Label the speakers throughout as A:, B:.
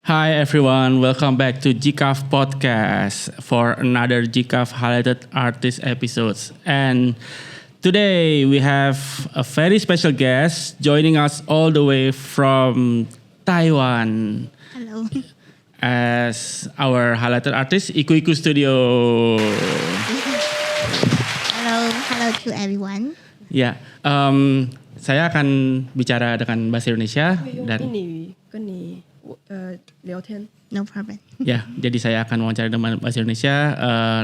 A: Hi everyone, welcome back to GCAF podcast for another GCAF highlighted artist episodes. And today we have a very special guest joining us all the way from Taiwan
B: Hello.
A: as our highlighted artist Iku Iku Studio.
B: Hello to everyone.
A: Ya, saya akan bicara dengan bahasa Indonesia
C: 用
A: dan
C: 英语跟你聊天。
B: No problem.
A: ya, jadi saya akan wawancara dengan bahasa Indonesia,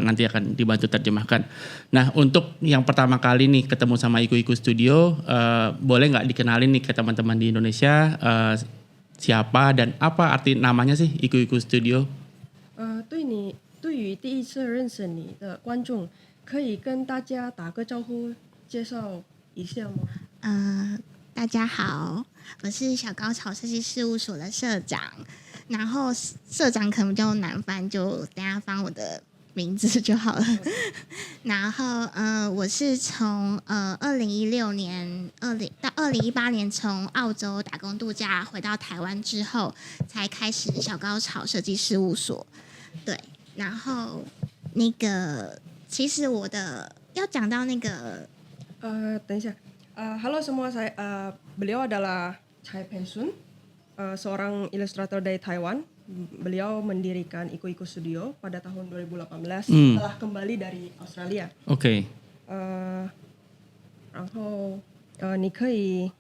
A: nanti akan dibantu terjemahkan. Nah, untuk yang pertama kali nih ketemu sama Iku Iku Studio, boleh nggak dikenalin nih ke teman-teman di Indonesia siapa dan apa arti namanya sih Iku Iku Studio?
C: 对于第一次认识你的观众，可以跟大家打个招呼，介绍一下吗？
B: 大家好，我是小高潮设计事务所的社长。然后社长可能比较难翻，就等一下翻我的名字就好了。然后我是从2016年到2018年从澳洲打工度假回到台湾之后，才开始小高潮设计事务所。对，然后那个其实我的要讲到那个
C: 等一下，Halo semua, beliau adalah Chai Peng Sun, seorang ilustrator dari Taiwan. Beliau mendirikan Iku Iku Studio pada tahun 2018 setelah kembali dari Australia.
A: Oke.
C: 然后你可以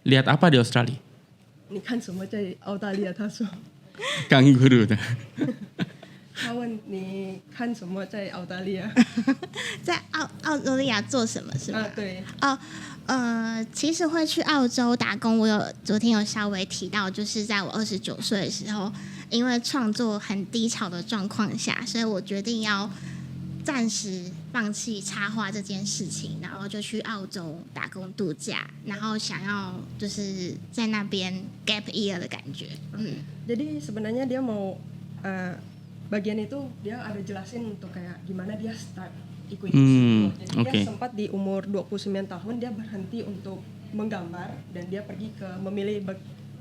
A: Lihat apa di Australia?
C: 你看什么在澳大利亚？他说，
A: Kang Guru.
C: 他问你看什么在澳大利亚？
B: 在澳大利亚做什么是吗？
C: 对。
B: 其实会去澳洲打工，昨天有稍微提到，就是在我29岁的时候，因为创作很低潮的状况下，所以我决定要暂时放弃插画这件事情，然后就去澳洲打工度假，然后想要就是在那边 gap year 的感觉。
C: Jadi sebenarnya dia mau bagian itu dia ada jelasin untuk kayak gimana dia start Iku Iku Studio. Jadi dia sempat di umur 29 tahun dia berhenti untuk menggambar dan dia memilih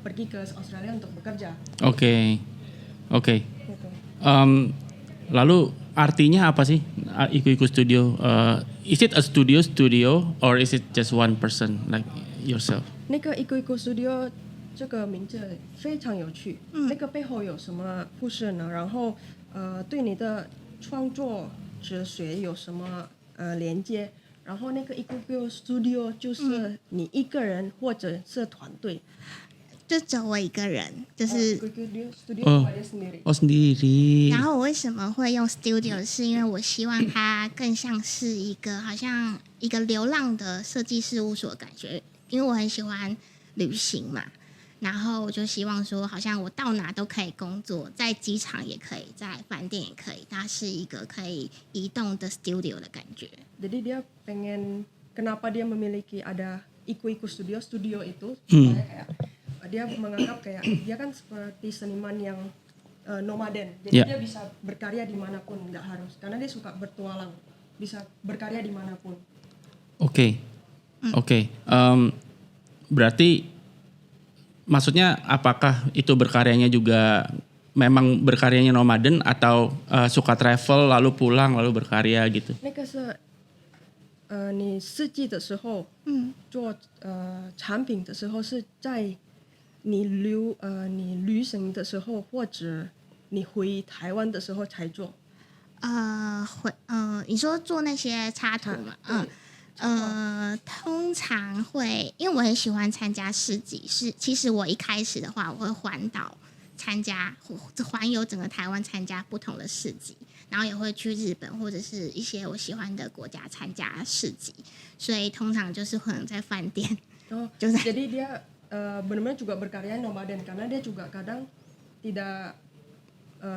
C: pergi ke Australia untuk bekerja.
A: Oke.
C: Gitu.
A: Lalu artinya apa sih Iku Iku Studio? Is it a studio or is it just one person like yourself?
C: 那个 Iku Iku Studio 这个名字非常有趣，那个背后有什么故事呢？然后对你的创作哲学有什么连接？然后那个 Iku Iku Studio 就是你一个人或者是团队，
B: 就只有我一个人，就是。
C: Iku Iku Studio cuma dia sendiri。
A: Oh sendiri.
B: 然后我为什么会用 studio， 是因为我希望它更像是一个好像一个流浪的设计事务所的感觉，因为我很喜欢旅行嘛。然后我就希望说，好像我到哪都可以工作，在机场也可以，在饭店也可以，它是一个可以移动的 studio 的感觉。
C: Jadi dia pengen kenapa dia memiliki ada Iku Iku Studio itu supaya kayak dia menganggap kayak dia kan seperti seniman yang nomaden, jadi dia bisa berkarya dimanapun, nggak harus karena dia suka bertualang, bisa berkarya dimanapun.
A: Oke. Berarti maksudnya apakah itu berkaryanya juga memang berkaryanya nomaden atau suka travel lalu pulang lalu berkarya gitu?
C: 那个是你设计的时候，做产品的时候是在你旅行的时候或者你回台湾的时候才做。
B: 你说做那些插图嘛？通常会，因为我很喜欢参加市集。其实我一开始的话，我会环岛参加，环游整个台湾参加不同的市集，然后也会去日本或者是一些我喜欢的国家参加市集。所以通常就是可能在饭店。
C: Jadi dia benar-benar juga berkarya nomaden karena dia juga kadang tidak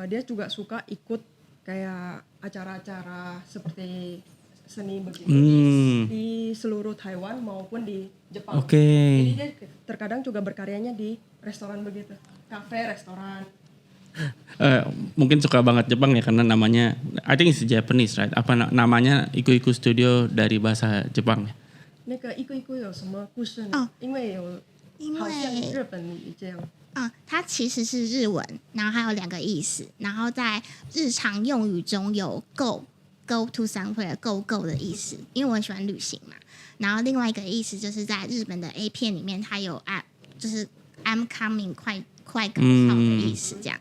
C: dia juga suka ikut kayak acara-acara seperti seni begitu di seluruh Taiwan maupun di Jepang. Jadi dia terkadang juga berkaryanya di restoran begitu, kafe, restoran.
A: Mungkin suka banget Jepang ya karena namanya I think it's Japanese right? Apa namanya Iku Iku Studio dari bahasa Jepang ya?
C: 那个Iku Iku 有什么故事呢？因为有好像日本语这样。
B: 它其实是日文，然后还有2个意思，然后在日常用语中有 go to somewhere go 的意思，因为我很喜欢旅行嘛。然后另外一个意思就是在日本的 A 片里面，它有就是 I'm coming 快高潮的意思这样。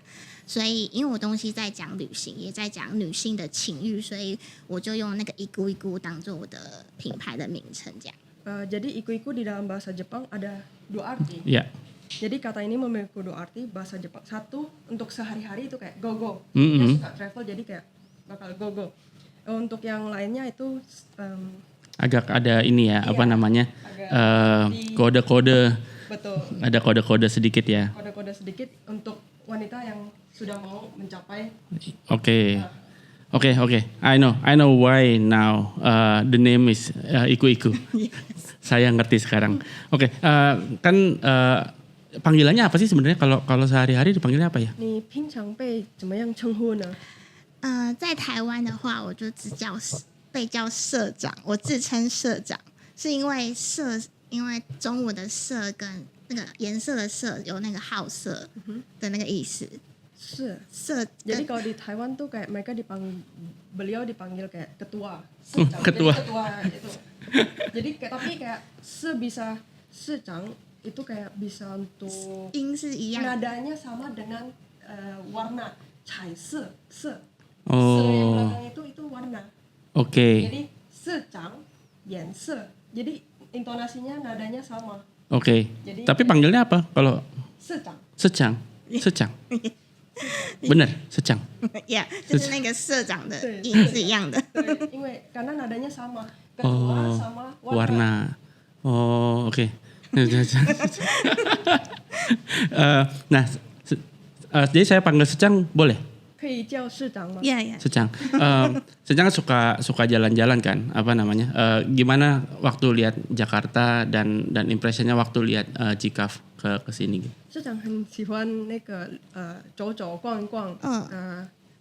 B: 所以因为我东西在讲旅行，也在讲女性的情欲，所以我就用那个iku iku当做我的品牌的名称这样。
C: Jadi iku-iku di dalam bahasa Jepang ada 2 arti.
A: Ya.
C: Jadi kata ini memiliki 2 arti bahasa Jepang. Satu untuk sehari-hari itu kayak go.
A: Mm-hmm.
C: Dia suka travel jadi kayak bakal go. Untuk yang lainnya itu
A: agak ada ini ya,
C: iya,
A: apa namanya?
C: agak
A: Kode-kode.
C: betul.
A: Ada kode-kode sedikit ya.
C: Kode-kode sedikit untuk wanita yang sudah mau mencapai.
A: Oke. I know why now the name is Iku-Iku. Saya ngerti sekarang. Oke, kan panggilannya apa sih sebenarnya kalau sehari-hari dipanggilnya apa ya?
C: 你平常被怎么样称呼呢？
B: 在台湾的话，我就被叫社长，我自称社长，是因为中文的社跟那个颜色的色有那个好色的那个意思。
C: 是。
B: 社
C: Jadi kalau di Taiwan tuh kayak beliau dipanggil kayak ketua.
A: Ketua.
C: Jadi ketua itu. Jadi tapi kayak bisa secang itu kayak bisa untuk
B: 音是一样的。
C: nadanya sama dengan warna cai se. Se
A: Oh.
C: yang belakang itu warna.
A: Oke.
C: Jadi secang, yan se. Jadi intonasinya nadanya sama.
A: Oke.
C: Jadi-
A: Tapi panggilnya apa kalau
C: Secang.
A: secang? Bener, secang.
B: Yeah， 就是那个社长的
C: 对
B: 音是一样的。
C: 对，因为karena nadanya sama. Ketua
A: Oh,
C: sama
A: warna. Oh, oke. Nah, jadi saya panggil secang boleh?
C: 可以叫市长吗？
B: Yeah，
A: Secang. Secang suka jalan-jalan kan? Apa namanya? Gimana waktu lihat Jakarta dan impressionnya waktu lihat Jikaf ke sini gitu?
C: 市长很喜欢那个走走逛逛，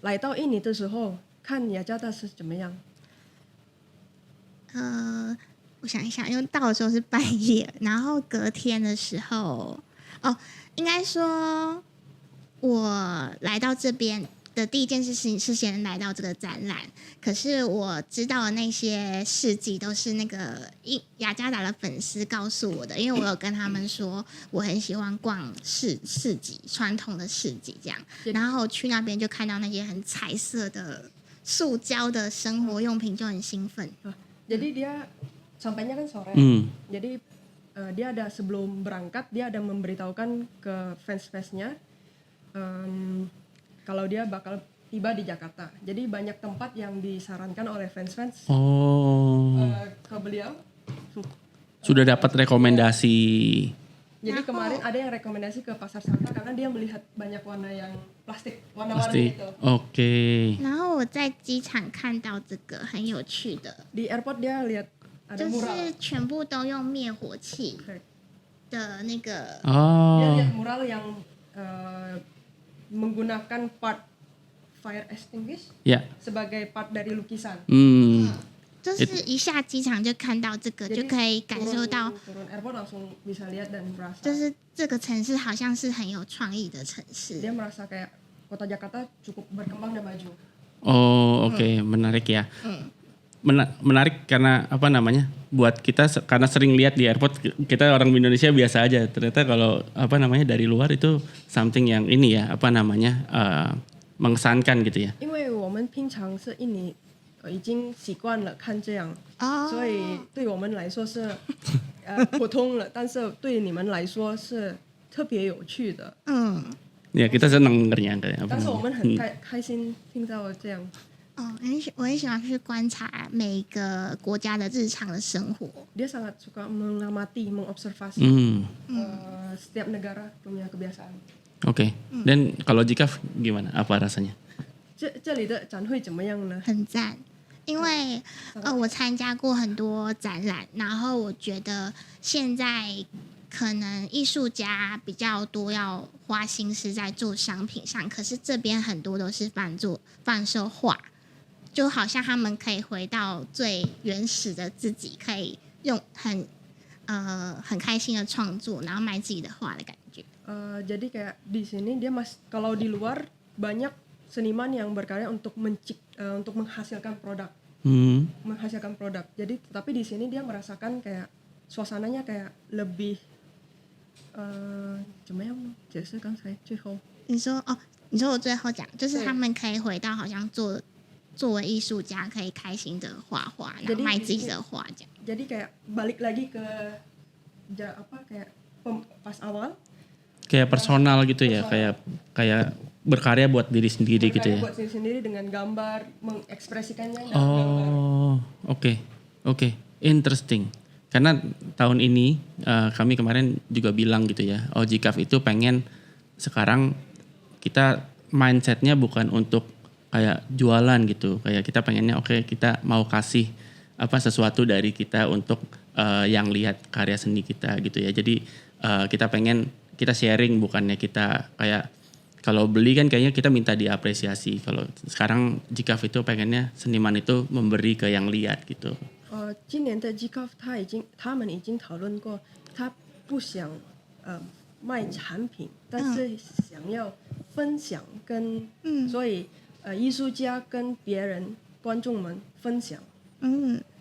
C: 来到印尼的时候看雅加达是怎么样？
B: 我想一想，因为到的时候是半夜，然后隔天的时候，应该说我来到这边的第一件事情是先来到这个展览，可是我知道的那些事迹都是那个雅加达的粉丝告诉我的，因为我有跟他们说我很喜欢逛市集，传统的市集这样，然后去那边就看到那些很彩色的塑胶的生活用品，就很兴奋。
C: Jadi dia sampainya kan sore, jadi dia ada sebelum berangkat dia ada memberitahukan ke fans-fansnya kalau dia bakal tiba di Jakarta. Jadi banyak tempat yang disarankan oleh fans-fans ke beliau.
A: Sudah dapat rekomendasi.
C: Jadi kemarin ada yang rekomendasi ke Pasar Santa karena dia melihat banyak warna yang plastik, warna-warni itu.
A: Oke.
B: 然后我在机场看到这个很有趣的，
C: Di airport dia lihat ada
B: 就
C: mural.
B: 是全部都用灭火器
C: Oke.
B: 的那个，
C: Dia
A: Oh.
C: lihat mural yang menggunakan part fire extinguish
A: Ya.
C: sebagai part dari lukisan.
B: 就是一下机场就看到这个，
C: Jadi
B: 就可以感受到，
C: turun airport langsung bisa lihat dan merasa.
B: 就是这个城市好像是很有创意的城市。
C: Dia merasa kayak kota Jakarta cukup berkembang dan maju.
A: Oh, oke, menarik ya. Menarik karena apa namanya? Buat kita karena sering lihat di airport, kita orang Indonesia biasa aja. Ternyata kalau apa namanya dari luar itu something yang ini ya, apa namanya? Mengesankan gitu ya.
C: 因为我们平常是印尼已经习惯了看这样，
B: 哦，
C: 所以对我们来说是普通了，但是对你们来说是特别有趣的。
A: Ya kita senang dengarnya kayak apa
C: 但是我们
A: namanya.
C: 很开心听到这样。
B: 我很喜欢去观察每个国家的日常的生活。
C: Dia sangat suka mengamati, mengobservasi setiap negara punya kebiasaan.
A: Oke. Dan kalau Jikaf gimana? Apa rasanya?
C: 这里的展会怎么样呢？
B: 很赞，因为我参加过很多展览，然后我觉得现在可能艺术家比较多要花心思在做商品上，可是这边很多都是贩售画，就好像他们可以回到最原始的自己，可以用很开心的创作，然后卖自己的画的感觉。
C: Jadi kayak di sini dia kalau di luar banyak seniman yang berkarya untuk untuk menghasilkan produk. Jadi tapi di sini dia merasakan kayak suasananya kayak lebih 怎么样呢？解释刚才最后。
B: 你说哦，你说我最后讲，就是他们可以回到好像作为艺术家可以开心的画画，然后卖自己的画这样。
C: Jadi kayak balik lagi ke kayak pas awal.
A: Kayak personal gitu ya, kayak berkarya buat diri sendiri gitu ya.
C: Buat diri sendiri dengan gambar, mengekspresikannya dengan gambar.
A: Oh, oke, interesting. Karena tahun ini kami kemarin juga bilang gitu ya, GCAF itu pengen sekarang kita mindsetnya bukan untuk kayak jualan gitu, kayak kita pengennya kita mau kasih sesuatu dari kita untuk yang lihat karya seni kita gitu ya. Jadi kita pengen kita sharing, bukannya kita kayak kalau beli kan kayaknya kita minta diapresiasi. Kalau sekarang GCAF itu pengennya seniman itu memberi ke yang lihat gitu.
C: 今年的 GCAF 他们已经讨论过，他不想卖产品，但是想要分享所以艺术家跟别人观众们分享，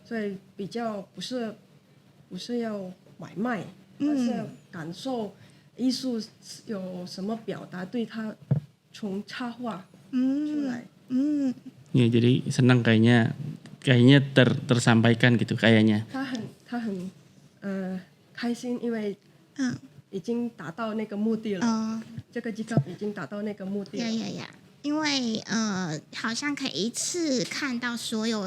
C: 所以比较不是要买卖，而是要感受艺术有什么表达，对他从插画出来。
A: Ya, jadi senang kayaknya tersampaikan gitu kayaknya.
C: 他很开心，因为已经达到那个目的了。这个 GCAF 已经达到那个目的了。
B: 因为好像可以一次看到所有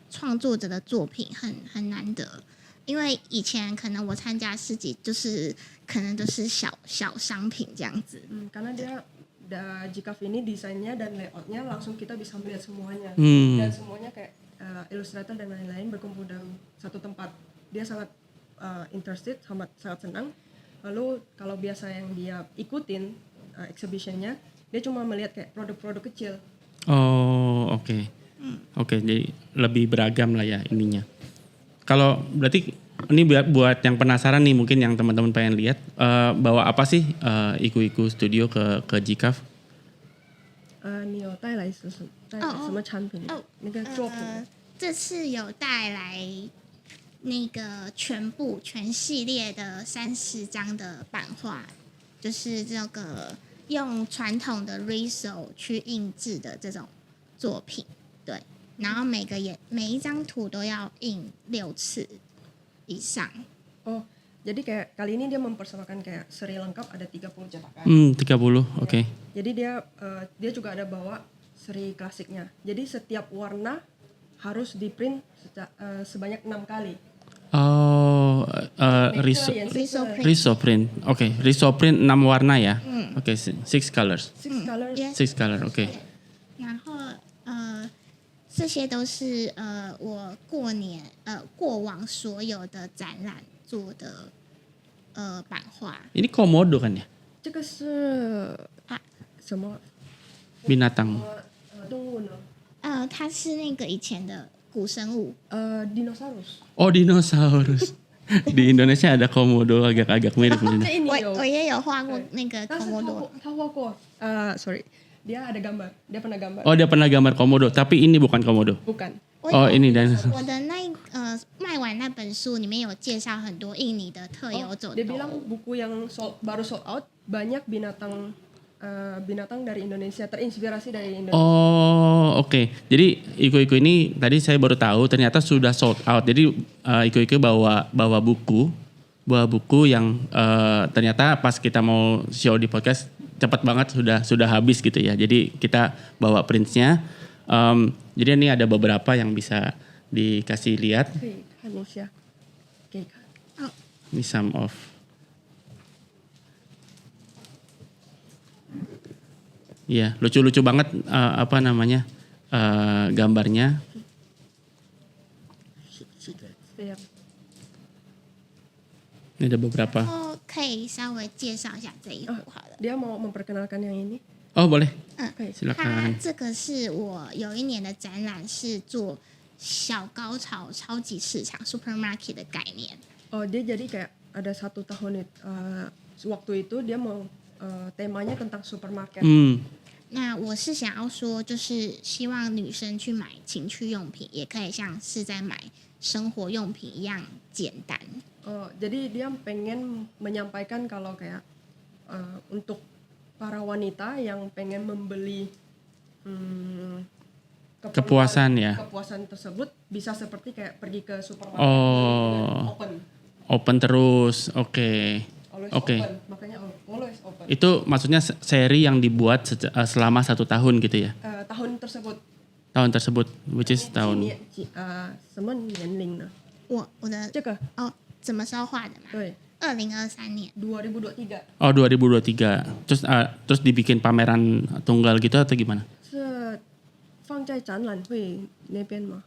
B: 创作者的作品很难得。因为以前可能我参加市集就是可能都是小商品这样子。
C: karena dia GCAF ini desainnya dan layoutnya langsung kita bisa melihat semuanya dan semuanya kayak ilustrator dan lain-lain berkumpul dalam satu tempat. Dia sangat interested, sangat senang. Lalu kalau biasa yang dia ikutin exhibitionnya, dia cuma melihat kayak produk-produk kecil.
A: Oh, oke, jadi lebih beragam lah ya ininya. Kalau berarti ini buat yang penasaran nih, mungkin yang teman-teman pengen lihat, bawa apa sih Iku Studio ke GCAF?
C: 你有带来什么产品？那个作品？
B: 这次有带来那个全系列的30张的版画，就是这个用传统的 Riso 去印制的这种作品，对，然后每一张图都要印6次以上。
C: Jadi kayak kali ini dia mempersembahkan kayak seri lengkap ada 30 cetakan.
A: 30, oke.
C: Jadi dia juga ada bawa seri klasiknya. Jadi setiap warna harus di print sebanyak 6 kali.
A: Riso print. Oke, Riso print 6 warna ya. Oke, 6 colors.
C: 6 colors.
A: 6 color, oke.
B: 然后这些都是我过往所有的展览做的版画。
A: Ini komodo kan ya?
C: 这个是什么
A: Binatang.
C: 动物呢？
B: 它是那个以前的古生物。
C: dinosaurus.
A: Oh, dinosaurus. Di Indonesia ada komodo agak mirip gitu.
B: 我也有画过那个 komodo。
C: 他画过sorry, dia ada gambar, dia pernah gambar.
A: Oh, dia pernah gambar komodo, tapi ini bukan komodo.
C: Bukan.
A: Oh, ini dinosaurus.
B: 我的卖完那本书里面有介绍很多印尼的特有种。
C: Dia bilang buku yang baru sold out banyak binatang dari Indonesia, terinspirasi dari Indonesia.
A: Oh, oke. Jadi Iku ini tadi saya baru tahu ternyata sudah sold out. Jadi Iku bawa buku yang ternyata pas kita mau show di podcast cepat banget sudah habis gitu ya. Jadi kita bawa printsnya. Jadi ini ada beberapa yang bisa dikasih lihat. Ini some of. Iya, lucu-lucu banget gambarnya. Ini ada beberapa.
B: 可以稍微介绍一下这一幅好了。
C: Dia mau memperkenalkan yang ini.
A: Oh, boleh.
C: 可以。
A: Silakan.
B: 这个是我有一年的展览，是做小高潮超级市场 supermarket 的概念。
C: Dia jadi kayak ada 1 tahun waktu itu dia mau temanya tentang supermarket.
B: 那我是想要说，就是希望女生去买情趣用品，也可以像是在买生活用品一样简单。
C: Jadi dia pengen menyampaikan kalau kayak untuk para wanita yang pengen membeli
A: Kepuasan ya.
C: kepuasan tersebut bisa seperti kayak pergi ke supermarket
A: Oh.
C: open.
A: Open terus, oke.
C: Always
A: Oke.
C: open, makanya always open.
A: Itu maksudnya seri yang dibuat selama 1 tahun gitu ya?
C: Tahun tersebut.
A: Tahun tersebut, which is tahun.
C: 什么年龄呢？
B: 我的
C: 这个
B: 怎么时候画的嘛？
C: 对
B: 2023年。
C: 2023Oh
A: 2023. Terus dibikin pameran tunggal gitu atau gimana?
C: 是放在展览会那边吗？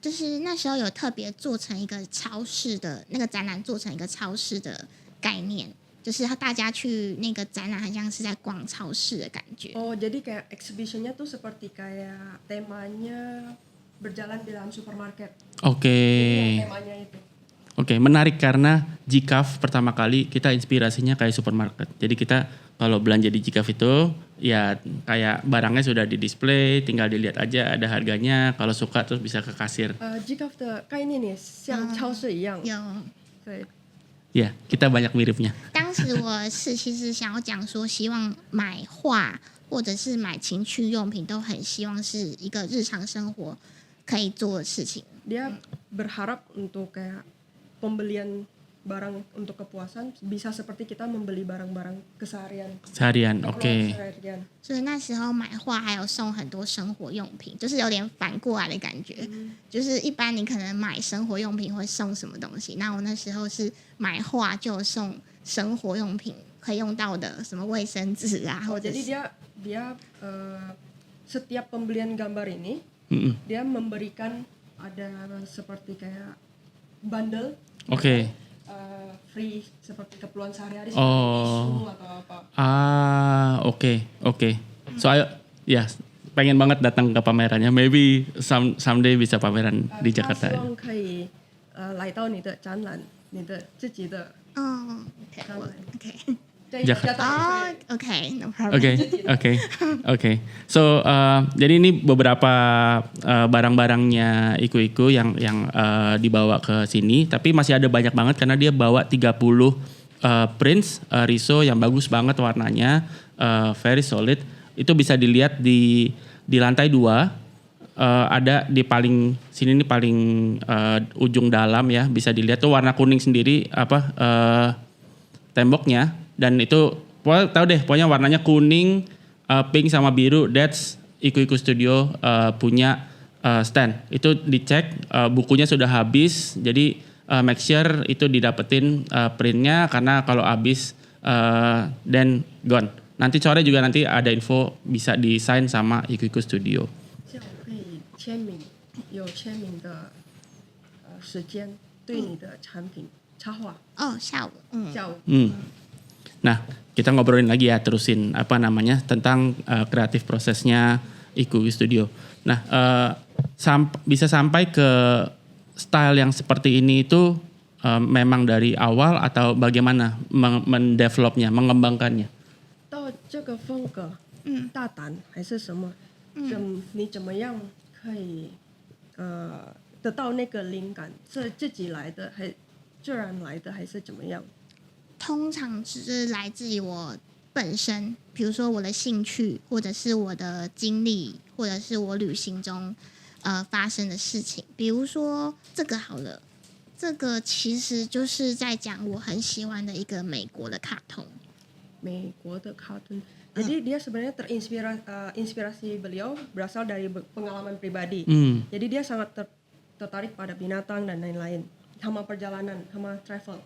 B: 就是那时候有特别做成一个超市的那个展览，做成一个超市的概念，就是大家去那个展览，很像是在逛超市的感觉。
C: Oh, jadi kayak exhibitionnya tuh seperti kayak temanya berjalan di dalam supermarket.
A: Oke.
C: Temanya itu.
A: Oke, menarik karena Gcaf pertama kali kita inspirasinya kayak supermarket. Jadi kita kalau belanja di Gcaf itu ya kayak barangnya sudah di display, tinggal dilihat aja ada harganya. Kalau suka terus bisa ke kasir.
C: Gcaf 的概念也像超市一样。
B: 有，
C: 对，
A: Ya, kita banyak miripnya.
B: 当时我是其实想要讲说，希望买画或者是买情趣用品，都很希望是一个日常生活可以做的事情。
C: dia berharap untuk kayak pembelian barang untuk kepuasan bisa seperti kita membeli barang-barang keseharian.
A: Seharian,
C: Keperluan
A: oke.
C: keseharian.
B: 所以那时候买画还有送很多生活用品，就是有点反过来的感觉。就是一般你可能买生活用品会送什么东西，那我那时候是买画就送生活用品可以用到的，什么卫生纸啊，或者
C: Jadi
B: 是
C: dia setiap pembelian gambar ini
A: Mm-mm.
C: dia memberikan ada seperti kayak bundle
A: Oke.
C: free seperti keperluan sehari-hari
A: Oh.
C: seperti tisu atau apa.
A: Oke. So ayo, ya pengen banget datang ke pamerannya. Maybe someday bisa pameran di
C: 他希
A: Jakarta.
C: 望可以来到你的展览，你的自己的
B: 嗯，OK，
C: 展览。
B: OK，
C: 在
A: Jakarta.
B: 哦 OK，no problem。
A: Oke. So jadi ini beberapa barang-barangnya Iku yang dibawa ke sini, tapi masih ada banyak banget karena dia bawa 30 prints riso yang bagus banget warnanya, very solid. Itu bisa dilihat di lantai 2. Ada di paling sini nih paling ujung dalam ya, bisa dilihat tuh warna kuning sendiri temboknya, dan itu pokoknya warnanya kuning, pink sama biru. That's Iku Studio punya stand. Itu dicek bukunya sudah habis, jadi make sure itu didapetin printnya, karena kalau habis then gone. Nanti sore juga nanti ada info bisa di-sign sama Iku Studio.
C: 这样可以签名，有签名的时间对你的产品插画。
B: 哦，下午，
C: 下午
A: Nah, kita ngobrolin lagi ya, terusin tentang kreatif prosesnya Iku Studio. Nah, bisa sampai ke style yang seperti ini itu memang dari awal atau bagaimana mendevelopnya, mengembangkannya?
C: 到这个风格，大胆还是什么？你怎么样可以得到那个灵感？是自己来的，还自然来的，还是怎么样？
B: 通常只是来自于我本身，比如说我的兴趣，或者是我的经历，或者是我旅行中发生的事情。比如说这个好了，这个其实就是在讲我很喜欢的一个美国的卡通。
C: 美国的卡通。Jadi dia sebenarnya inspirasi beliau berasal dari pengalaman pribadi. Jadi dia sangat tertarik pada binatang dan lain-lain, sama perjalanan, sama travel.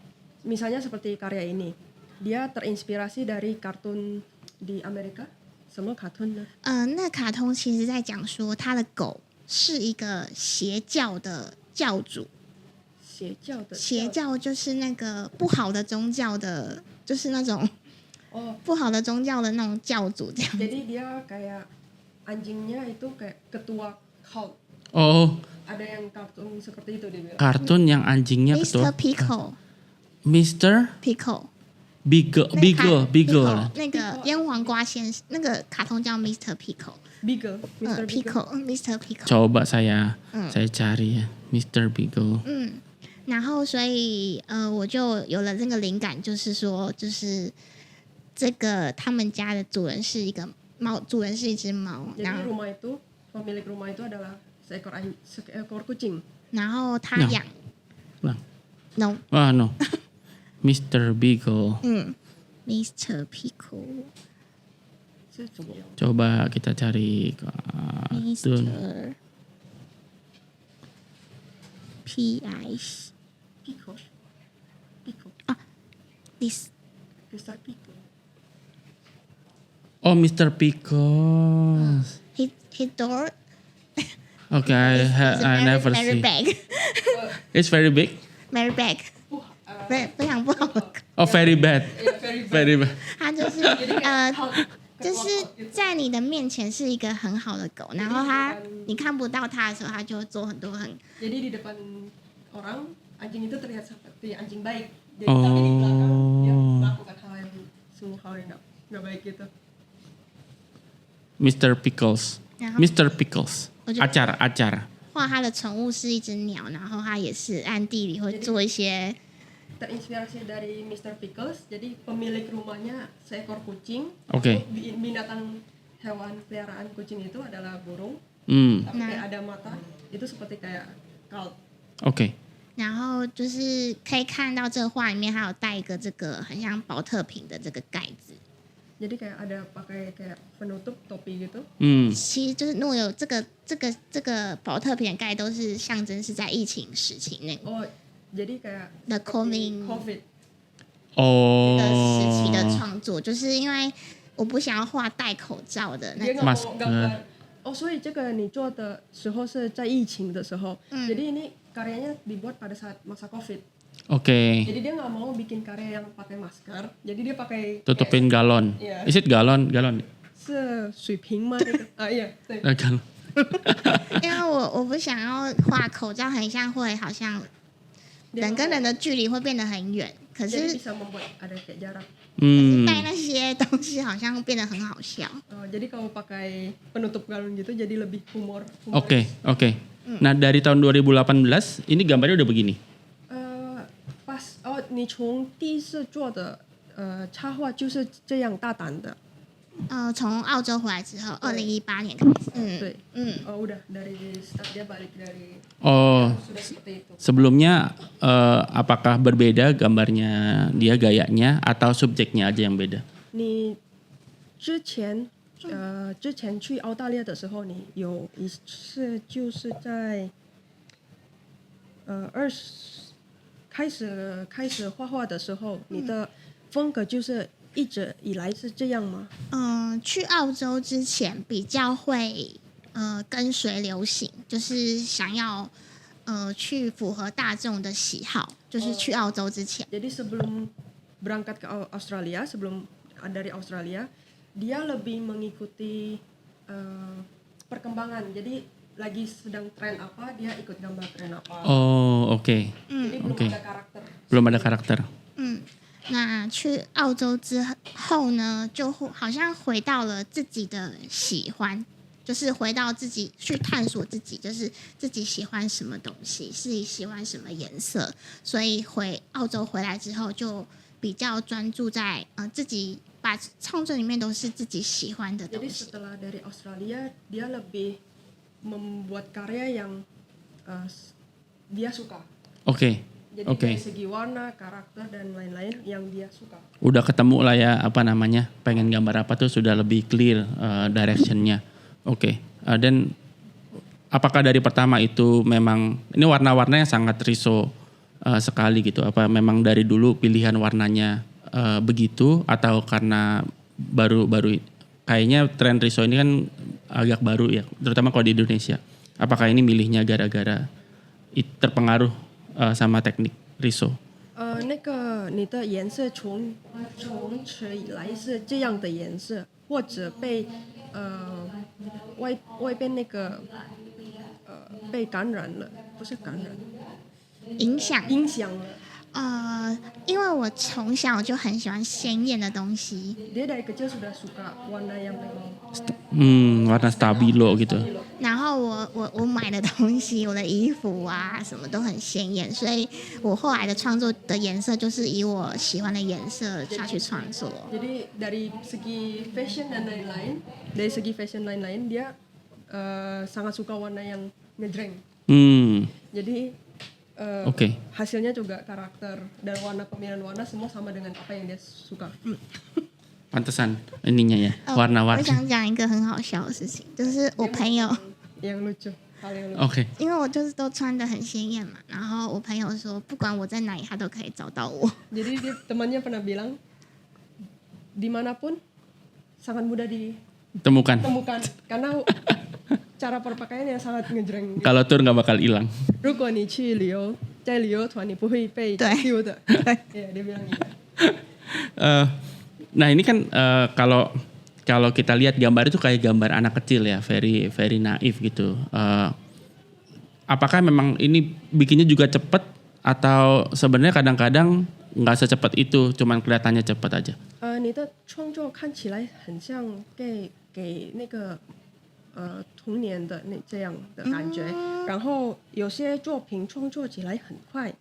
C: Misalnya seperti karya ini, dia terinspirasi dari kartun di Amerika, semua kartun.
B: 那卡通其实在讲说，他的狗是一个邪教的教主。邪教就是那个不好的宗教的，就是那种。不好的宗教的那种教主这样。
C: Jadi dia kayak anjingnya itu kayak ketua cult.
A: Oh.
C: Ada yang kartun seperti itu dia bilang.
A: Kartun yang anjingnya ketua.
B: Mr. Pickle.
A: Mr.
B: Pickle.
A: Beagle
B: 那个
A: Beagle Beagle
B: 那个腌黄瓜先生，那个卡通叫 Mr. Pickle，
C: Bigger Mr. Bigger
B: Pickle，Mr. Pickle。
A: Coba saya cari ya Mr. Beagle.
B: 然后所以我就有了这个灵感，就是说，就是这个他们家的主人是一个猫，主人是一只猫，
C: jadi
B: 然后
C: rumah itu pemilik rumah itu adalah seekor kucing
B: 然后他
A: No.
B: 养
A: Bang.
B: no
A: Wah no. Mr. Beagle.
B: Mr. Pickle
C: 是怎么样
A: Coba kita cari kartun.
B: Mr. P.I.
C: Pickle Pickle
B: this
C: Mr. Pickle
A: Oh, Mr. Pickles.
B: his door
A: Okay, I never
B: very
A: see.
B: big
A: It's very big.
B: very big 非常不好的狗，
A: Oh, very bad.
C: very
A: Very bad.
B: 它就是就是在你的面前是一个很好的狗，然后你看不到它的时候，它就会做很多很
C: jadi di depan orang anjing itu terlihat seperti anjing baik jadi tapi di belakang dia melakukan hal yang semua hal yang nggak baik gitu
A: Mr. Pickles.
B: 然后
A: Mr. Pickles.
B: 我觉得
A: Acar.
B: 画它的宠物是一只鸟，然后它也是暗地里会做一些
C: terinspirasi dari Mr. Pickles jadi pemilik rumahnya seekor kucing
A: Oke.
C: binatang hewan peliharaan kucing itu adalah burung tapi kayak ada mata itu seperti kayak cult
A: Oke.
B: 然后就是可以看到这个画里面还有带一个这个很像保特瓶的这个盖子，
C: jadi kayak ada pakai kayak penutup topi gitu
B: 其实就是如果有这个保特瓶的盖，都是象征是在疫情时期那个
C: oh jadi kayak
B: The Coming
C: COVID
B: 的时期的
A: Oh.
B: 创作，就是因为我不想要画戴口罩的那
C: dia
B: 种，
C: nggak
A: Masker.
C: mau gambar oh 所以这个你做的时候是在疫情的时候 jadi ini karyanya dibuat pada saat masa COVID
A: Oke.
C: jadi dia nggak mau bikin karya yang pakai masker jadi dia pakai
A: Tutupin galon.
C: Iya.
A: Is it galon? Galon.
C: 是水瓶吗？那个yeah 对
A: Galon.
B: 因为我不想要画口罩，很像会好像
C: dia
B: 人
C: mau-
B: 跟人的距离会变得很远，可
C: jadi
B: 是
C: bisa membuat ada kayak jarak
B: 带那些东西好像变得很好笑。
C: jadi kalau pakai penutup galon gitu jadi lebih humor
A: Oke. Nah, dari tahun 2018 ini gambarnya udah begini.
C: pas你从第一次做的插画就是这样大胆的
B: 从澳洲回来之后，2018年开始，
C: 对udah dari start dia balik dari
A: Oh,
C: sudah seperti itu
A: sebelumnya apakah berbeda gambarnya dia gayanya atau subjeknya aja yang beda?
C: 你之前去澳大利亚的时候，你有一次就是在开始画画的时候，你的风格就是一直以来是这样吗？
B: 去澳洲之前比较会跟随流行，就是想要去符合大众的喜好，就是去澳洲之前。
C: Jadi sebelum berangkat ke Australia, sebelum dari Australia, dia lebih mengikuti perkembangan. Jadi lagi sedang tren apa, dia ikut gambar tren apa.
A: Oh, oke.
C: Jadi belum
A: Oke.
C: ada karakter.
A: Belum ada karakter.
B: 那去澳洲之后呢，就好像回到了自己的喜欢，就是回到自己去探索自己，就是自己喜欢什么东西，自己喜欢什么颜色，所以回澳洲回来之后就比较专注在自己把创作里面都是自己喜欢的东
C: Jadi
B: 西。
C: setelah dari Australia, dia lebih membuat karya yang dia suka.
A: Oke.
C: Jadi
A: Oke.
C: dari segi warna, karakter dan lain-lain yang dia suka.
A: Udah ketemu lah ya apa namanya, pengen gambar apa tuh sudah lebih clear directionnya. Oke. Dan apakah dari pertama itu memang ini warna-warnanya sangat riso sekali gitu? Apa memang dari dulu pilihan warnanya begitu atau karena baru kayaknya tren riso ini kan agak baru ya, terutama kalau di Indonesia. Apakah ini milihnya gara-gara terpengaruh sama teknik riso?
C: 那个你的颜色从此以来是这样的颜色，或者被外边那个被感染了，不是感染，
B: 影响
C: 影响了。
B: 因为我从小就很喜欢鲜艳的东西，
C: Dia dari kecil sudah suka warna yang memang
A: Warna stabilo gitu.
B: 然后我买的东西，我的衣服啊什么都很鲜艳，所以我后来的创作的颜色就是以我喜欢的颜色下去创作。
C: Jadi dari segi fashion dan lain-lain, dari segi fashion lain-lain dia sangat suka warna yang ngejreng. Jadi
A: Oke.
C: hasilnya juga karakter dan warna pemilihan warna semua sama dengan apa yang dia suka.
A: Pantesan ininya ya,
B: 我
A: warna-warna.
B: 想讲一个很好笑的事情，就是我朋友，
C: Yang lucu, hal yang lucu.
A: Oke.
B: 因为我就是都穿的很鲜艳嘛，然后我朋友说不管我在哪里，他都可以找到我。
C: Jadi dia, temannya pernah bilang dimanapun sangat mudah
A: Temukan.
C: ditemukan karena cara perpakaian yang sangat ngejreng.
A: Kalau tur nggak bakal hilang.
C: 如果你去旅游，在旅游团你不会被
B: 对。
C: 丢的。Ya, dia bilang gitu.
A: Nah ini kan kalau kita lihat gambar itu kayak gambar anak kecil ya, very very naif gitu. Apakah memang ini bikinnya juga cepet atau sebenarnya kadang-kadang nggak secepat itu, cuman kelihatannya cepet aja?
C: 你的创作看起来很像给那个童年的这样的感觉，然后有些作品创作起来很快，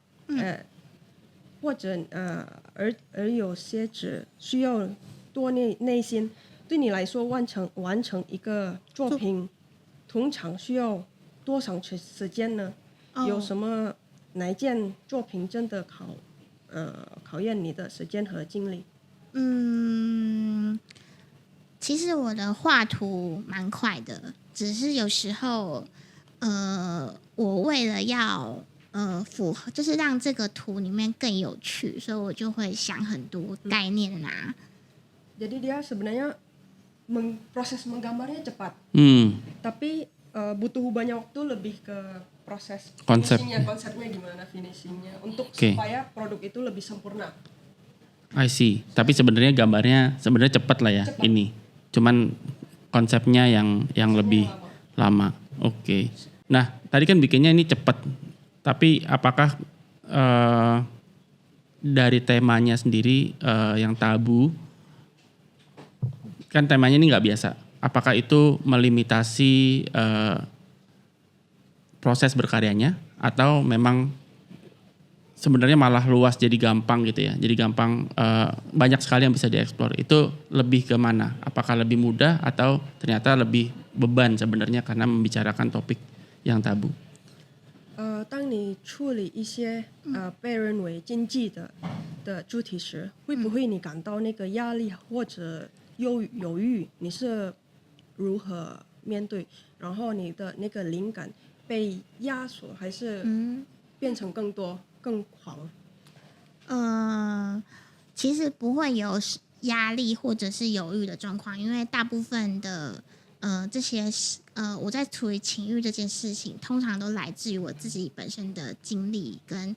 C: 或者而有些只需要多内心。对你来说，完成一个作品，通常需要多长时间呢？有什么哪一件作品真的考验你的时间和精力？
B: 其实我的画图蛮快的，只是有时候，我为了要符合，就是让这个图里面更有趣，所以我就会想很多概念啊。
C: Jadi dia sebenarnya proses menggambarnya cepat, tapi butuh banyak waktu lebih ke proses konsepnya gimana finishingnya untuk supaya produk itu lebih sempurna.
A: I see. Tapi sebenarnya gambarnya sebenarnya cepat lah ya ini. Cuman konsepnya yang lebih lama. Oke. Nah tadi kan bikinnya ini cepat. Tapi apakah dari temanya sendiri yang tabu, kan temanya ini nggak biasa. Apakah itu melimitasi proses berkaryanya atau memang sebenarnya malah luas jadi gampang gitu ya? Jadi gampang banyak sekali yang bisa dieksplor. Itu lebih ke mana? Apakah lebih mudah atau ternyata lebih beban sebenarnya karena membicarakan topik yang tabu?
C: 当你处理一些被认为禁忌的主题时，会不会你感到那个压力或者犹豫？你是如何面对？然后你的那个灵感被压缩，还是变成更多更狂？
B: 其实不会有压力或者是犹豫的状况，因为大部分的这些我在处理情欲这件事情，通常都来自于我自己本身的经历跟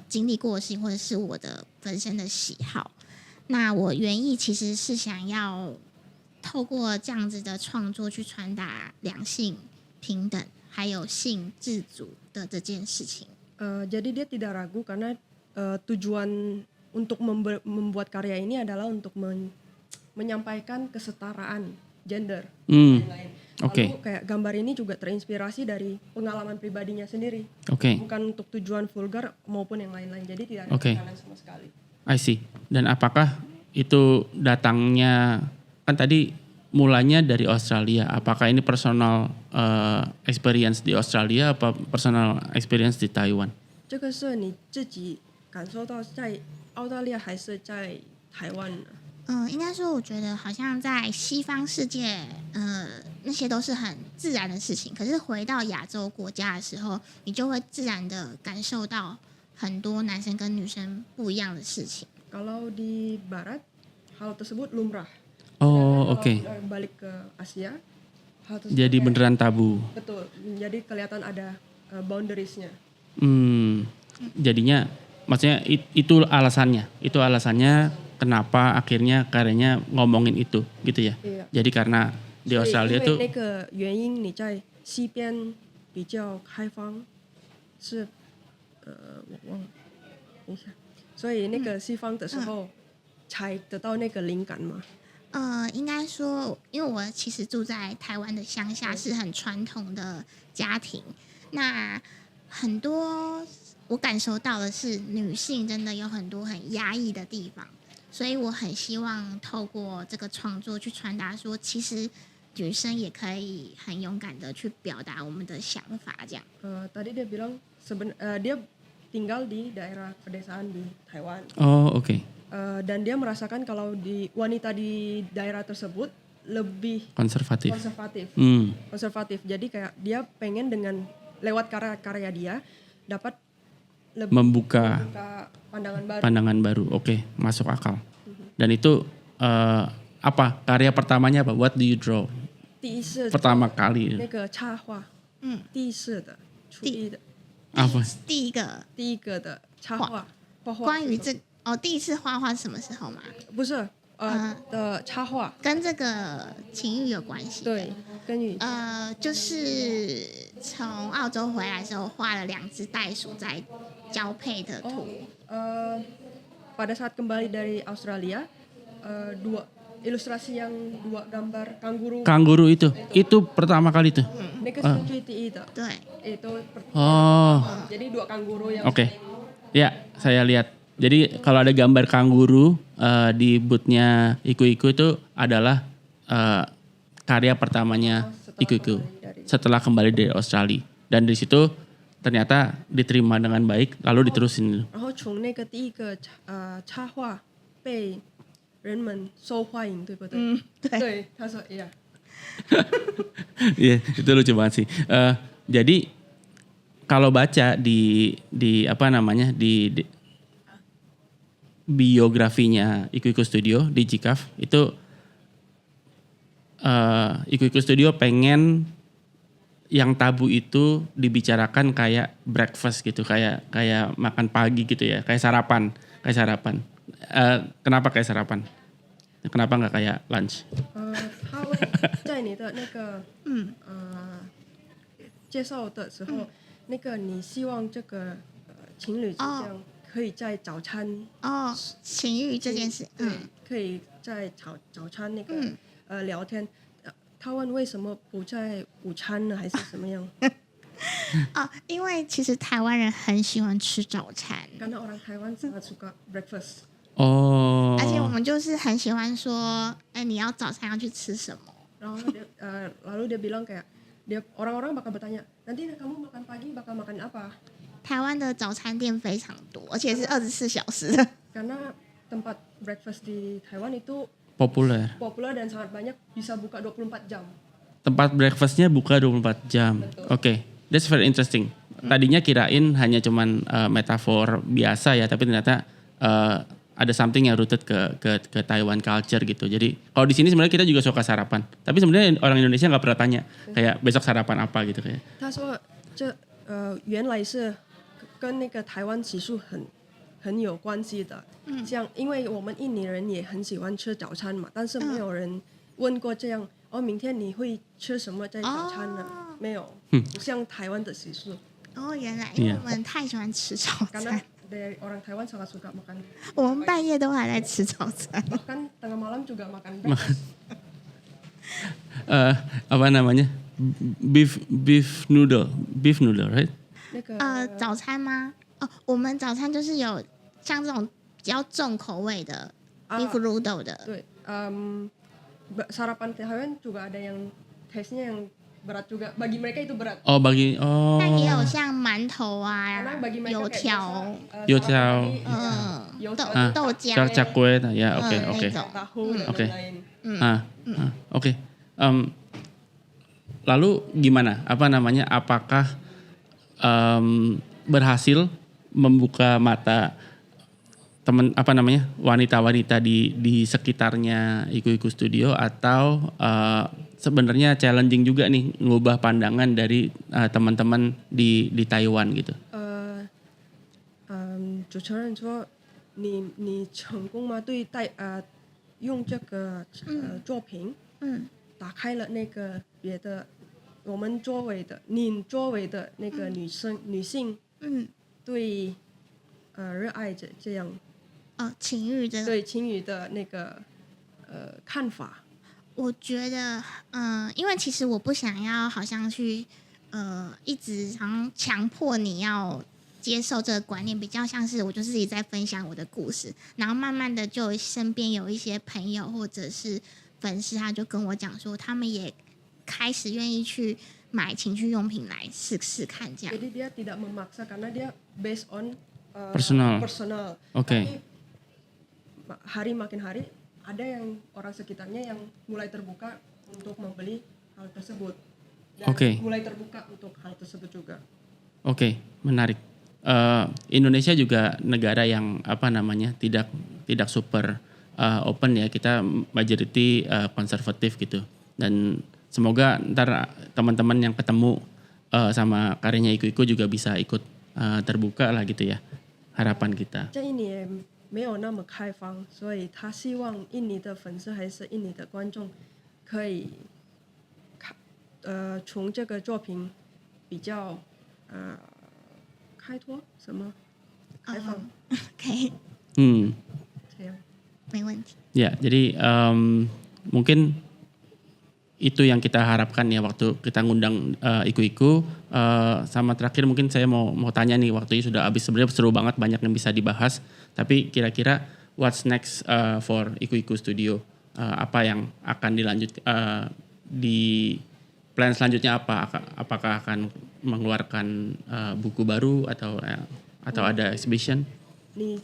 B: 经历过的事情，或者是我的本身的喜好。那我原意其实是想要透过这样子的创作去传达两性平等还有性自主的这件事情。
C: Jadi dia tidak ragu karena tujuan untuk membuat karya ini adalah untuk menyampaikan kesetaraan gender dan lain-lain. Lalu kayak gambar ini juga terinspirasi dari pengalaman pribadinya sendiri, bukan untuk tujuan vulgar maupun yang lain-lain. Jadi tidak ada tekanan sama sekali.
A: I see. Dan apakah itu datangnya, kan tadi mulanya dari Australia. Apakah ini personal experience di Australia atau personal experience di Taiwan?
C: 这个是你自己感受到在澳大利亚还是在台湾呢？
B: 应该说，我觉得好像在西方世界，那些都是很自然的事情。可是回到亚洲国家的时候，你就会自然的感受到很多男生跟女生不一样的事情。
C: Kalau di Barat, hal tersebut lumrah.
A: Oh, oke.
C: Balik ke Asia, hal tersebut
A: jadi beneran tabu.
C: Betul. Jadi kelihatan ada boundariesnya.
A: Jadinya, maksudnya itu alasannya. Itu alasannya. Kenapa akhirnya karyanya ngomongin itu gitu ya? Iya. Jadi karena di Australia tuh
C: 那个原因你在西边比较开放，是我忘了。等一下，所以那个西方的时候才得到那个灵感嘛。
B: 应该说，因为我其实住在台湾的乡下，是很传统的家庭。那很多我感受到的是，女性真的有很多很压抑的地方，所以我很希望透过这个创作去传达说，其实女生也可以很勇敢的去表达我们的想法，这样。
C: Tadi dia bilang dia tinggal di daerah pedesaan di Taiwan.
A: Oh, oke.
C: Dan dia merasakan kalau di wanita di daerah tersebut lebih
A: Konservatif.
C: konservatif. Jadi kayak dia pengen dengan lewat karya-karya dia dapat lebih
A: Membuka
C: pandangan baru.
A: Oke, masuk akal. Dan itu apa? Karya pertamanya apa? What do you draw?
C: 第一次
A: Pertama kali.
C: 那个插画，第一次的初一的
A: Apa?
B: 第一个
C: 的插画，画画
B: 关于第一次画画是什么时候吗？
C: 不是的插画，
B: 跟这个情欲有关系的。
C: 对，跟你
B: 就是从澳洲回来的时候画了2只袋鼠在交配的图。
C: pada saat kembali dari Australia, ilustrasi yang 2 gambar kanguru.
A: Kanguru itu pertama kali tuh.
C: 那个是最第一的，
B: 对，
C: itu
A: Oh,
C: jadi 2 kanguru yang
A: oke. Ya, saya lihat. Jadi kalau ada gambar kanguru di bootnya Iku-Iku itu adalah karya pertamanya Iku-Iku setelah kembali dari Australia. Dan di situ ternyata diterima dengan baik, lalu diterusin.
C: 然后从那个第一个插画被人们受欢迎，对不对？对，他说呀。
A: Iya, itu lucu banget sih. Jadi kalau baca di apa namanya di biografinya Iku-Iku Studio di GCAF itu Iku-Iku Studio pengen yang tabu itu dibicarakan kayak breakfast gitu, kayak makan pagi gitu ya, kayak sarapan. Kenapa kayak sarapan? Kenapa nggak kayak lunch?
C: 他会在你的那个介绍的时候，那个你希望这个情侣之间可以在早餐
B: 情欲这件事，
C: 可以在早餐那个聊天。他问为什么不在午餐呢，还是什么样？
B: 因为其实台湾人很喜欢吃早餐，
C: Karena orang Taiwan sangat suka breakfast.
A: 哦，
B: 而且我们就是很喜欢说，你要早餐要去吃什么？
C: Lalu dia bilang kayak orang-orang bakal bertanya, nanti kamu makan pagi bakal makan apa?
B: 台湾的早餐店非常多，而且是24小时的。
C: Karena tempat breakfast di Taiwan itu
A: populer.
C: dan sangat banyak, bisa buka 24 jam.
A: Tempat breakfastnya buka 24 jam. Oke, that's very interesting. Tadinya kirain hanya cuman metafor biasa ya, tapi ternyata ada something yang rooted ke Taiwan culture gitu. Jadi kalau di sini sebenarnya kita juga suka sarapan, tapi sebenarnya orang Indonesia nggak pernah tanya kayak besok sarapan apa gitu kayak.
C: 他说这原来是跟那个台湾习俗很有关系的。像因为我们印尼人也很喜欢吃早餐嘛，但是没有人问过这样明天你会吃什么在早餐呢？没有，不像台湾的习俗。
B: 原来因为我们太喜欢吃早餐。
C: Dari orang Taiwan sangat suka makan.
B: 我们半夜都还在吃早餐。
C: Bahkan tengah malam juga makan breakfast.
A: Apa namanya? Beef noodle, right?
C: 那个
B: 早餐吗？我们早餐就是有像这种比较重口味的 beef noodle 的。
C: 对，sarapan Taiwan juga ada yang taste-nya yang berat juga. Bagi mereka itu berat.
B: 但也有像馒头啊、
C: Karena bagi mereka
B: 油
C: kayak
B: 条、
C: biasa,
B: 豆浆
A: cakwe ya, oke.
C: tahu dan
A: Oke.
C: lain-lain.
A: Oke. Lalu gimana? Apa namanya? Apakah berhasil membuka mata teman wanita-wanita di sekitarnya Iku-Iku Studio atau sebenarnya challenging juga nih ngubah pandangan dari teman-teman di Taiwan gitu.
C: 主持人说你成功吗？用这个作品打开了那个别的我们周围的那个女性对热爱这样
B: 哦，情欲这个，
C: 对情侣的那个看法？
B: 我觉得，因为其实我不想要好像去，一直好像强迫你要接受这个观念，比较像是我就自己在分享我的故事，然后慢慢的就身边有一些朋友或者是粉丝，他就跟我讲说，他们也开始愿意去买情趣用品来试试看这样。
C: Jadi dia tidak memaksa karena dia based on
A: Personal.
C: personal.
A: Oke.
C: Tapi hari makin hari ada yang orang sekitarnya yang mulai terbuka untuk membeli hal tersebut. Dan
A: Oke.
C: mulai terbuka untuk hal tersebut juga.
A: Oke, menarik. Indonesia juga negara yang apa namanya tidak super open ya, kita majority konservatif gitu. Dan semoga ntar teman-teman yang ketemu sama karyanya Iku juga bisa ikut terbuka lah gitu ya, harapan kita.
C: 这一年没有那么开放，所以他希望印尼的粉丝还是印尼的观众可以从这个作品比较开拓什么开放、
B: OK，
C: 这样。
B: 没问题。
A: Ya, jadi mungkin itu yang kita harapkan ya waktu kita ngundang Iku. Sama terakhir mungkin saya mau tanya nih, waktunya sudah habis, sebenarnya seru banget, banyak yang bisa dibahas. Tapi kira-kira what's next for Iku Studio? Apa yang akan dilanjut di plan selanjutnya apa? Apakah akan mengeluarkan buku baru atau ada exhibition?
C: 你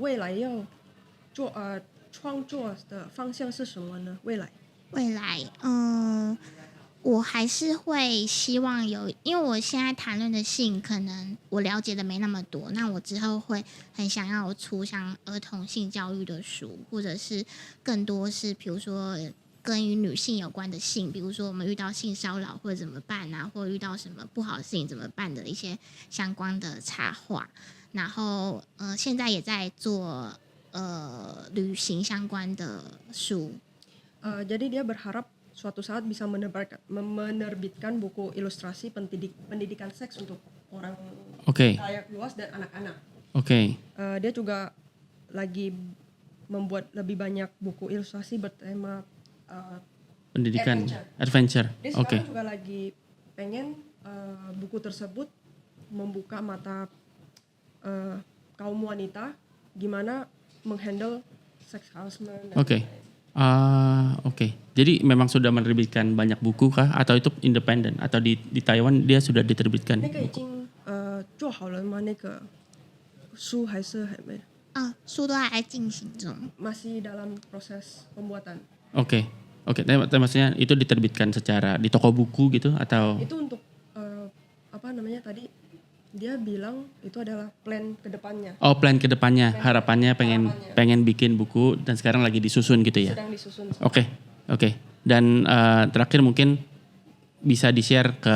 C: 未来要做创作的方向是什么呢？未来
B: 未来，我还是会希望有，因为我现在谈论的性，可能我了解的没那么多，那我之后会很想要出像儿童性教育的书，或者是更多是比如说跟与女性有关的性，比如说我们遇到性骚扰或者怎么办啊，或者遇到什么不好的事情怎么办的一些相关的插画。然后现在也在做旅行相关的书。
C: jadi dia berharap suatu saat bisa menerbitkan buku ilustrasi pendidikan seks untuk orang
A: Oke.
C: layak luas dan anak-anak.
A: Oke.
C: Dia juga lagi membuat lebih banyak buku ilustrasi bertema
A: Pendidikan adventure.
C: Dia
A: Oke.
C: sekarang juga lagi pengen buku tersebut membuka mata kaum wanita gimana menghandle sex harassment.
A: Oke. Oke. Jadi memang sudah menerbitkan banyak buku kah atau itu independen atau di Taiwan dia sudah diterbitkan?
C: 那个已经做好了吗？那个书还是还没，
B: 书都还在进行中。
C: masih dalam proses pembuatan.
A: Oke. Tapi maksudnya itu diterbitkan secara di toko buku gitu atau?
C: Itu untuk apa namanya tadi? Dia bilang itu adalah plan kedepannya.
A: Oh, plan kedepannya, harapannya pengen bikin buku dan sekarang lagi disusun gitu ya?
C: Sedang disusun.
A: Oke. Dan terakhir mungkin bisa di-share ke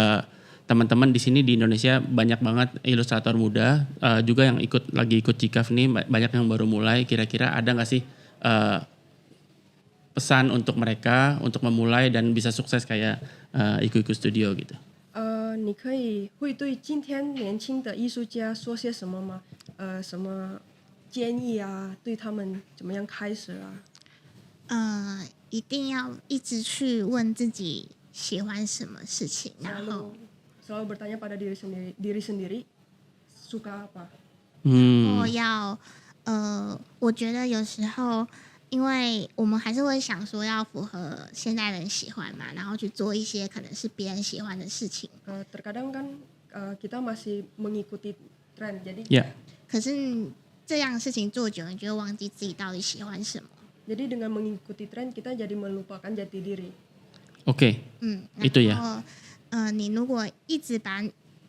A: teman-teman di sini di Indonesia, banyak banget ilustrator muda juga yang lagi ikut Cikaf nih, banyak yang baru mulai. Kira-kira ada nggak sih pesan untuk mereka untuk memulai dan bisa sukses kayak Iku Studio gitu?
C: 你可以会对今天年轻的艺术家说些什么吗？什么建议啊？对他们怎么样开始啊？
B: 一定要一直去问自己喜欢什么事情，然后
C: selalu bertanya pada diri sendiri suka apa。
B: 我觉得有时候，因为我们还是会想说要符合现代人喜欢嘛，然后去做一些可能是别人喜欢的事情。
C: terkadang kan kita masih mengikuti tren, jadi
A: Ya.
B: 可是这样的事情做久了，你就会忘记自己到底喜欢什么。
C: jadi dengan mengikuti tren kita jadi melupakan jati diri.
A: Oke. itu ya.
B: 然后你如果一直把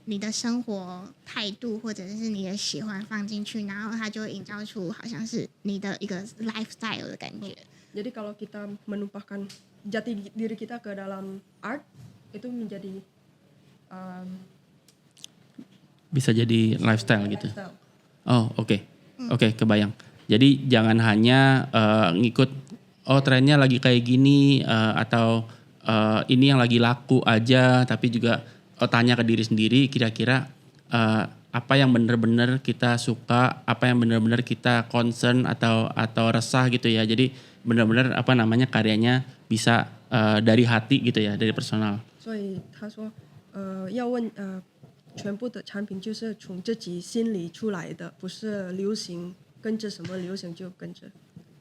B: 你的生活态度或者是你的喜欢放进去，然后它就会营造出好像是你的一个 lifestyle 的感觉。
C: Jadi kalau kita menumpahkan jati diri kita ke dalam art, itu menjadi
A: Bisa jadi lifestyle gitu.
C: lifestyle.
A: Oh, oke, kebayang. Jadi jangan hanya ngikut trennya lagi kayak gini atau ini yang lagi laku aja, tapi juga tanya ke diri sendiri kira-kira apa yang benar-benar kita suka, apa yang benar-benar kita concern atau resah gitu ya. Jadi benar-benar karyanya bisa dari hati gitu ya, dari personal.
C: 所以他说，要问全部的产品就是从自己心里出来的，不是流行跟着什么流行就跟着。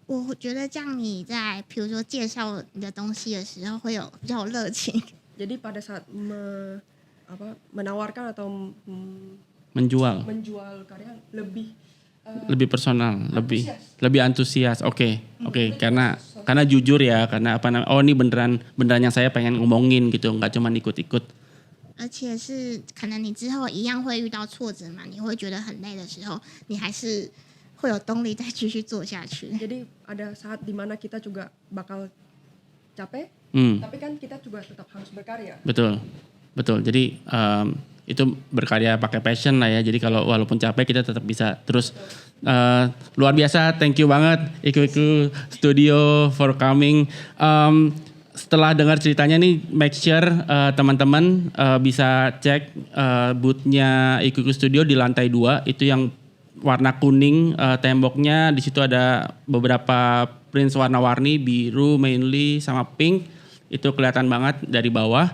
B: 我觉得这样你在比如说介绍你的东西的时候会有比较有热情。
C: Jadi pada saat menawarkan atau
A: menjual
C: karya lebih
A: lebih personal, lebih antusias. Oke. Karena jujur ya, karena ini beneran yang saya pengen ngomongin gitu, nggak cuma ikut-ikut.
B: 而且是可能你之后一样会遇到挫折嘛，你会觉得很累的时候，你还是会有动力再继续做下去。
C: Jadi ada saat dimana kita juga bakal capek, tapi kan kita juga tetap harus berkarya.
A: Betul. Jadi itu berkarya pakai passion lah ya. Jadi kalau walaupun capek kita tetap bisa terus. Luar biasa, thank you banget Iku Studio for coming. Setelah dengar ceritanya nih, make sure teman-teman bisa cek booth-nya Iku Studio di lantai 2, itu yang warna kuning temboknya. Di situ ada beberapa prints warna-warni, biru mainly sama pink. Itu kelihatan banget dari bawah.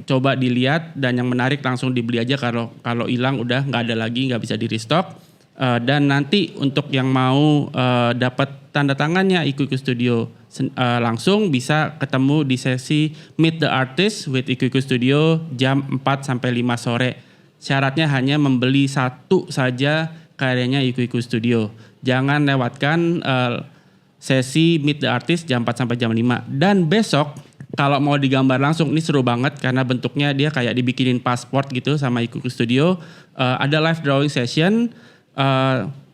A: Coba dilihat, dan yang menarik langsung dibeli aja, kalau hilang udah nggak ada lagi, nggak bisa di restock. Dan nanti untuk yang mau dapat tanda tangannya Iku Studio langsung bisa ketemu di sesi Meet the Artist with Iku Studio jam 4 sampai 5 sore. Syaratnya hanya membeli satu saja karyanya Iku Studio. Jangan lewatkan sesi Meet the Artist jam 4 sampai jam 5. Dan besok kalau mau digambar langsung, ini seru banget karena bentuknya dia kayak dibikinin pasport gitu sama Iku Studio. Ada live drawing session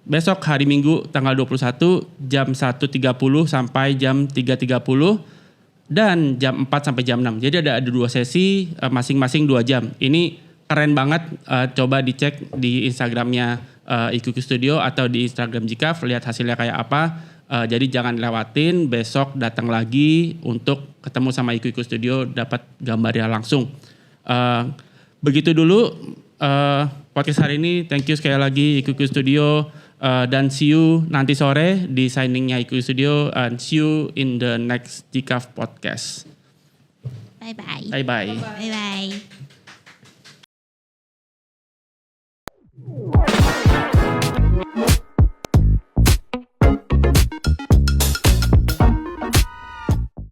A: besok hari Minggu tanggal 21 jam 1.30 sampai jam 3.30 dan jam 4 sampai jam 6. Jadi ada 2 sesi masing-masing 2 jam. Ini keren banget, coba dicek di Instagramnya Iku Studio atau di Instagram Jikaf, lihat hasilnya kayak apa. Jadi jangan lewatin, besok datang lagi untuk ketemu sama Iku Studio, dapat gambarnya langsung. Begitu dulu podcast hari ini. Thank you sekali lagi Iku Studio, dan see you nanti sore di signingnya Iku Studio, and see you in the next Jikaf podcast.
B: Bye bye.
A: Bye bye.
B: Bye bye.